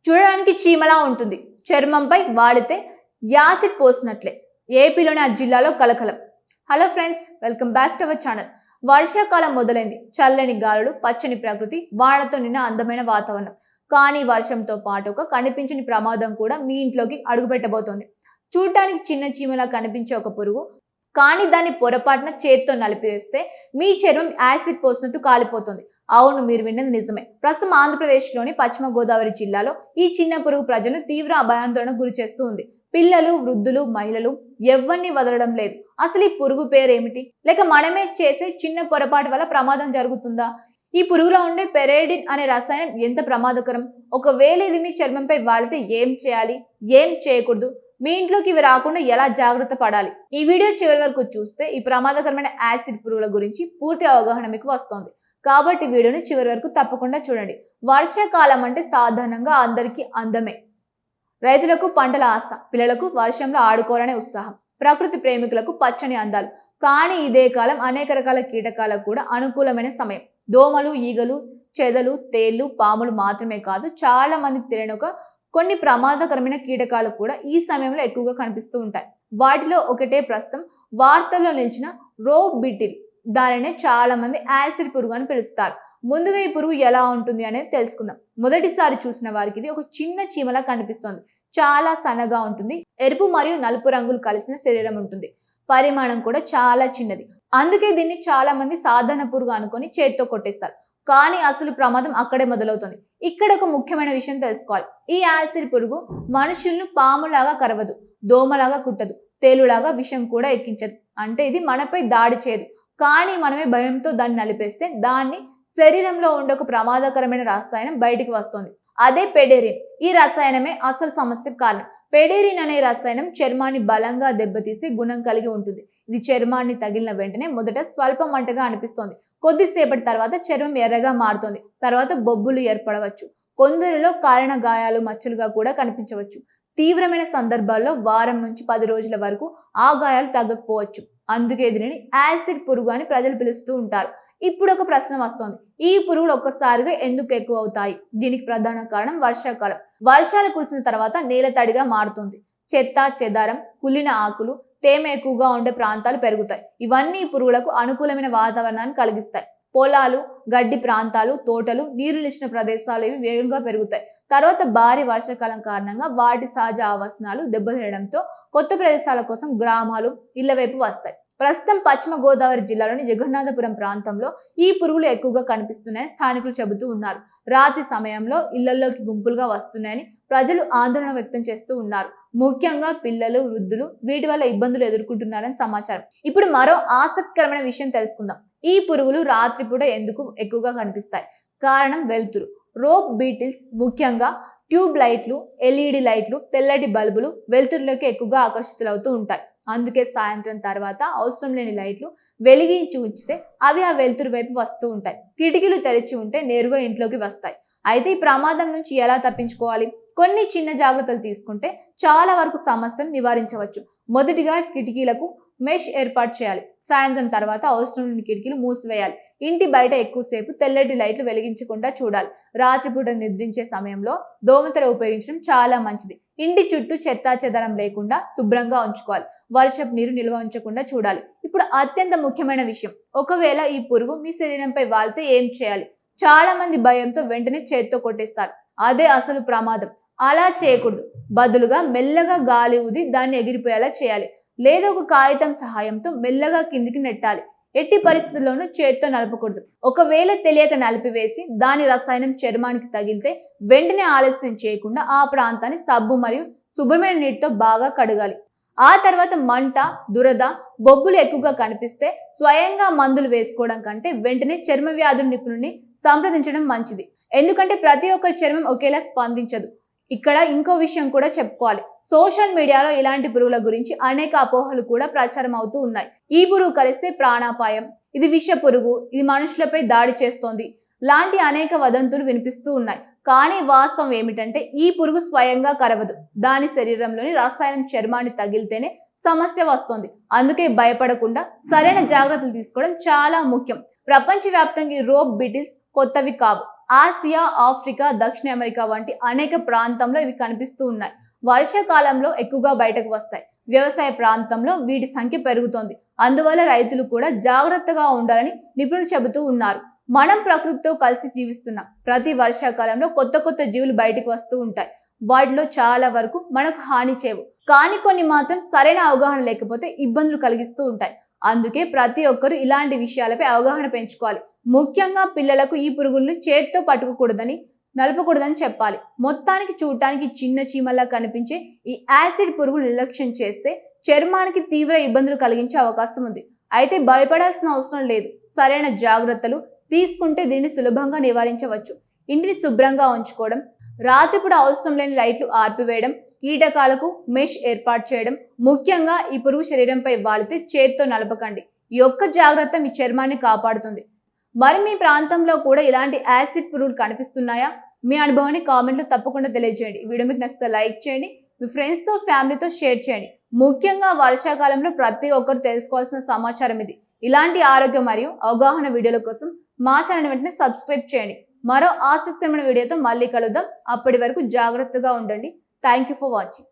చూడడానికి చీమలా ఉంటుంది. చర్మంపై వాడితే యాసిడ్ పోసినట్లే. ఏపీలోని ఆ జిల్లాలో కలకలం. Hello friends, welcome back to our channel. వర్షాకాలం మొదలైంది. చల్లని గాలులు, పచ్చని ప్రకృతి, వానతో నిన్న అందమైన వాతావరణం. కానీ వర్షంతో పాటు ఒక కనిపించని ప్రమాదం కూడా మీ ఇంట్లోకి అడుగుపెట్టబోతోంది. చూడటానికి చిన్న చీమలా కనిపించే ఒక పురుగు, కానీ దాన్ని పొరపాటున చేత్తో నలిపివేస్తే మీ చర్మం యాసిడ్ పోసినట్టు కాలిపోతుంది. అవును, మీరు విన్నది నిజమే. ప్రస్తుతం ఆంధ్రప్రదేశ్లోని పశ్చిమ గోదావరి జిల్లాలో ఈ చిన్న పురుగు ప్రజలను తీవ్ర భయాందోళనకు గురి చేస్తూ ఉంది. పిల్లలు, వృద్ధులు, మహిళలు ఎవరిని వదలడం లేదు. అసలు ఈ పురుగు పేరేమిటి? లేక మనమే చేసే చిన్న పొరపాటు వల్ల ప్రమాదం జరుగుతుందా? ఈ పురుగులో ఉండే పెరేడిన్ అనే రసాయనం ఎంత ప్రమాదకరం? ఒకవేళ ఇది మీ చర్మంపై వాడితే ఏం చేయాలి, ఏం చేయకూడదు, మీ ఇంట్లోకి ఇవి రాకుండా ఎలా జాగ్రత్త పడాలి? ఈ వీడియో చివరి వరకు చూస్తే ఈ ప్రమాదకరమైన యాసిడ్ పురుగుల గురించి పూర్తి అవగాహన మీకు వస్తుంది. కాబట్టి వీడియోని చివరి వరకు తప్పకుండా చూడండి. వర్షాకాలం అంటే సాధారణంగా అందరికీ అందమే. రైతులకు పంటల ఆశ, పిల్లలకు వర్షంలో ఆడుకోవాలనే ఉత్సాహం, ప్రకృతి ప్రేమికులకు పచ్చని అందాలు. కానీ ఇదే కాలం అనేక రకాల కీటకాలకు కూడా అనుకూలమైన సమయం. దోమలు, ఈగలు, చెదలు, తేళ్లు, పాములు మాత్రమే కాదు, చాలా మందికి తెలియని కొన్ని ప్రమాదకరమైన కీటకాలు కూడా ఈ సమయంలో ఎక్కువగా కనిపిస్తూ ఉంటాయి. వాటిలో ఒకటే ప్రస్తుతం వార్తల్లో నిలిచిన రోప్ బీటిల్. దానినే చాలా మంది యాసిడ్ పురుగు అని పిలుస్తారు. ముందుగా ఈ పురుగు ఎలా ఉంటుంది అనేది తెలుసుకుందాం. మొదటిసారి చూసిన వారికి ఇది ఒక చిన్న చీమలా కనిపిస్తోంది. చాలా సన్నగా ఉంటుంది. ఎరుపు మరియు నలుపు రంగులు కలిసిన శరీరం ఉంటుంది. పరిమాణం కూడా చాలా చిన్నది. అందుకే దీన్ని చాలా మంది సాధారణ పురుగు అనుకొని చేత్తో కొట్టేస్తారు. కానీ అసలు ప్రమాదం అక్కడే మొదలవుతుంది. ఇక్కడ ఒక ముఖ్యమైన విషయం తెలుసుకోవాలి. ఈ యాసిడ్ పురుగు మనుషులను పాములాగా కరవదు, దోమలాగా కుట్టదు, తేలులాగా విషం కూడా ఎక్కించదు. అంటే ఇది మనపై దాడి చేయదు. కానీ మనమే భయంతో దాన్ని నలిపేస్తే దాన్ని శరీరంలో ఉండే ఒక ప్రమాదకరమైన రసాయనం బయటికి వస్తుంది. అదే పెడేరిన్. ఈ రసాయనమే అసలు సమస్యకు కారణం. పెడేరిన్ అనే రసాయనం చర్మాన్ని బలంగా దెబ్బతీసే గుణం కలిగి ఉంటుంది. ఇది చర్మాన్ని తగిలిన వెంటనే మొదట స్వల్ప మంటగా అనిపిస్తోంది. కొద్దిసేపటి తర్వాత చర్మం ఎర్రగా మారుతుంది. తర్వాత బొబ్బులు ఏర్పడవచ్చు. కొందరిలో కాలిన గాయాలు, మచ్చలుగా కూడా కనిపించవచ్చు. తీవ్రమైన సందర్భాల్లో వారం నుంచి 10 రోజుల వరకు ఆ గాయాలు తగ్గకపోవచ్చు. అందుకే దీనిని యాసిడ్ పురుగు అని ప్రజలు పిలుస్తూ ఉంటారు. ఇప్పుడు ఒక ప్రశ్న వస్తోంది. ఈ పురుగులు ఒక్కసారిగా ఎందుకు ఎక్కువ అవుతాయి? దీనికి ప్రధాన కారణం వర్షాకాలం. వర్షాలు కురిసిన తర్వాత నేల తడిగా మారుతుంది. చెత్త, చెదారం, కుళ్ళిన ఆకులు, తేమ ఎక్కువగా ఉండే ప్రాంతాలు పెరుగుతాయి. ఇవన్నీ పురుగులకు అనుకూలమైన వాతావరణాన్ని కలిగిస్తాయి. పొలాలు, గడ్డి ప్రాంతాలు, తోటలు, నీరు నిలిచిన ప్రదేశాలు ఇవి వేగంగా పెరుగుతాయి. తర్వాత భారీ వర్షాకాలం కారణంగా వాటి సహజ ఆవాసనాలు దెబ్బతినడంతో కొత్త ప్రదేశాల కోసం గ్రామాలు ఇళ్ల వైపు వస్తాయి. ప్రస్తుతం పశ్చిమ గోదావరి జిల్లాలోని జగన్నాథపురం ప్రాంతంలో ఈ పురుగులు ఎక్కువగా కనిపిస్తున్నాయని స్థానికులు చెబుతూ ఉన్నారు. రాత్రి సమయంలో ఇళ్లలోకి గుంపులుగా వస్తున్నాయని ప్రజలు ఆందోళన వ్యక్తం చేస్తూ ఉన్నారు. ముఖ్యంగా పిల్లలు, వృద్ధులు వీటి వల్ల ఇబ్బందులు ఎదుర్కొంటున్నారని సమాచారం. ఇప్పుడు మరో ఆసక్తికరమైన విషయం తెలుసుకుందాం. ఈ పురుగులు రాత్రిపూట ఎందుకు ఎక్కువగా కనిపిస్తాయి? కారణం వెలుతురు. రోప్ బీటిల్స్ ముఖ్యంగా ట్యూబ్ లైట్లు, ఎల్ఈడి లైట్లు, తెల్లటి బల్బులు వెలుతురులోకి ఎక్కువగా ఆకర్షితులవుతూ ఉంటాయి. అందుకే సాయంత్రం తర్వాత అవసరం లేని లైట్లు వెలిగించి ఉంచితే అవి ఆ వెలుతురు వైపు వస్తూ ఉంటాయి. కిటికీలు తెరిచి ఉంటే నేరుగా ఇంట్లోకి వస్తాయి. అయితే ఈ ప్రమాదం నుంచి ఎలా తప్పించుకోవాలి? కొన్ని చిన్న జాగ్రత్తలు తీసుకుంటే చాలా వరకు సమస్యను నివారించవచ్చు. మొదటిగా కిటికీలకు మెష్ ఏర్పాటు చేయాలి. సాయంత్రం తర్వాత అవసరం లేని కిటికీలు మూసివేయాలి. ఇంటి బయట ఎక్కువసేపు తెల్లటి లైట్లు వెలిగించకుండా చూడాలి. రాత్రిపూట నిద్రించే సమయంలో దోమతెర ఉపయోగించడం చాలా మంచిది. ఇంటి చుట్టూ చెత్తా చెదారం లేకుండా శుభ్రంగా ఉంచుకోవాలి. వర్షపు నీరు నిల్వ ఉంచకుండా చూడాలి. ఇప్పుడు అత్యంత ముఖ్యమైన విషయం, ఒకవేళ ఈ పురుగు మీ శరీరంపై వాలితే ఏం చేయాలి? చాలా మంది భయంతో వెంటనే చేత్తో కొట్టేస్తారు. అదే అసలు ప్రమాదం. అలా చేయకూడదు. బదులుగా మెల్లగా గాలి ఊది దాన్ని ఎగిరిపోయేలా చేయాలి. లేదా ఒక కాగితం సహాయంతో మెల్లగా కిందికి నెట్టాలి. ఎట్టి పరిస్థితుల్లోనూ చేత్తో నలపకూడదు. ఒకవేళ తెలియక నలిపివేసి దాని రసాయనం చర్మానికి తగిలితే వెంటనే ఆలస్యం చేయకుండా ఆ ప్రాంతాన్ని సబ్బు మరియు శుభ్రమైన నీటితో బాగా కడగాలి. ఆ తర్వాత మంట, దురద, బొబ్బులు ఎక్కువగా కనిపిస్తే స్వయంగా మందులు వేసుకోవడం కంటే వెంటనే చర్మ వ్యాధుల నిపుణుని సంప్రదించడం మంచిది. ఎందుకంటే ప్రతి ఒక్కరి చర్మం ఒకేలా స్పందించదు. ఇక్కడ ఇంకో విషయం కూడా చెప్పుకోవాలి. సోషల్ మీడియాలో ఇలాంటి పురుగుల గురించి అనేక అపోహలు కూడా ప్రచారం అవుతూ ఉన్నాయి. ఈ పురుగు కలిస్తే ప్రాణాపాయం, ఇది విష పురుగు, ఇది మనుషులపై దాడి చేస్తోంది లాంటి అనేక వదంతులు వినిపిస్తూ ఉన్నాయి. కానీ వాస్తవం ఏమిటంటే ఈ పురుగు స్వయంగా కరవదు. దాని శరీరంలోని రసాయనం చర్మాన్ని తగిలితేనే సమస్య వస్తుంది. అందుకే భయపడకుండా సరైన జాగ్రత్తలు తీసుకోవడం చాలా ముఖ్యం. ప్రపంచవ్యాప్తంగా ఈ రోప్ బీటిల్స్ కొత్తవి కావు. ఆసియా, ఆఫ్రికా, దక్షిణ అమెరికా వంటి అనేక ప్రాంతంలో ఇవి కనిపిస్తూ ఉన్నాయి. వర్షాకాలంలో ఎక్కువగా బయటకు వస్తాయి. వ్యవసాయ ప్రాంతంలో వీటి సంఖ్య పెరుగుతోంది. అందువల్ల రైతులు కూడా జాగ్రత్తగా ఉండాలని నిపుణులు చెబుతూ ఉన్నారు. మనం ప్రకృతితో కలిసి జీవిస్తున్నాం. ప్రతి వర్షాకాలంలో కొత్త కొత్త జీవులు బయటకు వస్తూ ఉంటాయి. వాటిలో చాలా వరకు మనకు హాని చేయవు, కానీ కొన్ని మాత్రం సరైన అవగాహన లేకపోతే ఇబ్బందులు కలిగిస్తూ ఉంటాయి. అందుకే ప్రతి ఒక్కరూ ఇలాంటి విషయాలపై అవగాహన పెంచుకోవాలి. ముఖ్యంగా పిల్లలకు ఈ పురుగులను చేత్తో పట్టుకోకూడదని, నలపకూడదని చెప్పాలి. మొత్తానికి చూడటానికి చిన్న చీమల్లా కనిపించే ఈ యాసిడ్ పురుగు నిర్లక్ష్యం చేస్తే చర్మానికి తీవ్ర ఇబ్బందులు కలిగించే అవకాశం ఉంది. అయితే భయపడాల్సిన అవసరం లేదు. సరైన జాగ్రత్తలు తీసుకుంటే దీన్ని సులభంగా నివారించవచ్చు. ఇంటిని శుభ్రంగా ఉంచుకోవడం, రాత్రిపూట అవసరం లేని లైట్లు ఆర్పివేయడం, కీటకాలకు మెష్ ఏర్పాటు చేయడం, ముఖ్యంగా ఈ పురుగు శరీరంపై వాలితే చేత్తో నలపకండి. ఈ ఒక్క జాగ్రత్త మీ చర్మాన్ని కాపాడుతుంది. మరి మీ ప్రాంతంలో కూడా ఇలాంటి యాసిడ్ పురుగులు కనిపిస్తున్నాయా? మీ అనుభవాన్ని కామెంట్లో తప్పకుండా తెలియజేయండి. వీడియో మీకు నచ్చితే లైక్ చేయండి, మీ ఫ్రెండ్స్తో ఫ్యామిలీతో షేర్ చేయండి. ముఖ్యంగా వర్షాకాలంలో ప్రతి ఒక్కరు తెలుసుకోవాల్సిన సమాచారం ఇది. ఇలాంటి ఆరోగ్య మరియు అవగాహన వీడియోల కోసం మా ఛానల్ వెంటనే సబ్స్క్రైబ్ చేయండి. మరో ఆసక్తికరమైన వీడియోతో మళ్ళీ కలుద్దాం. అప్పటి వరకు జాగ్రత్తగా ఉండండి. Thank you for watching.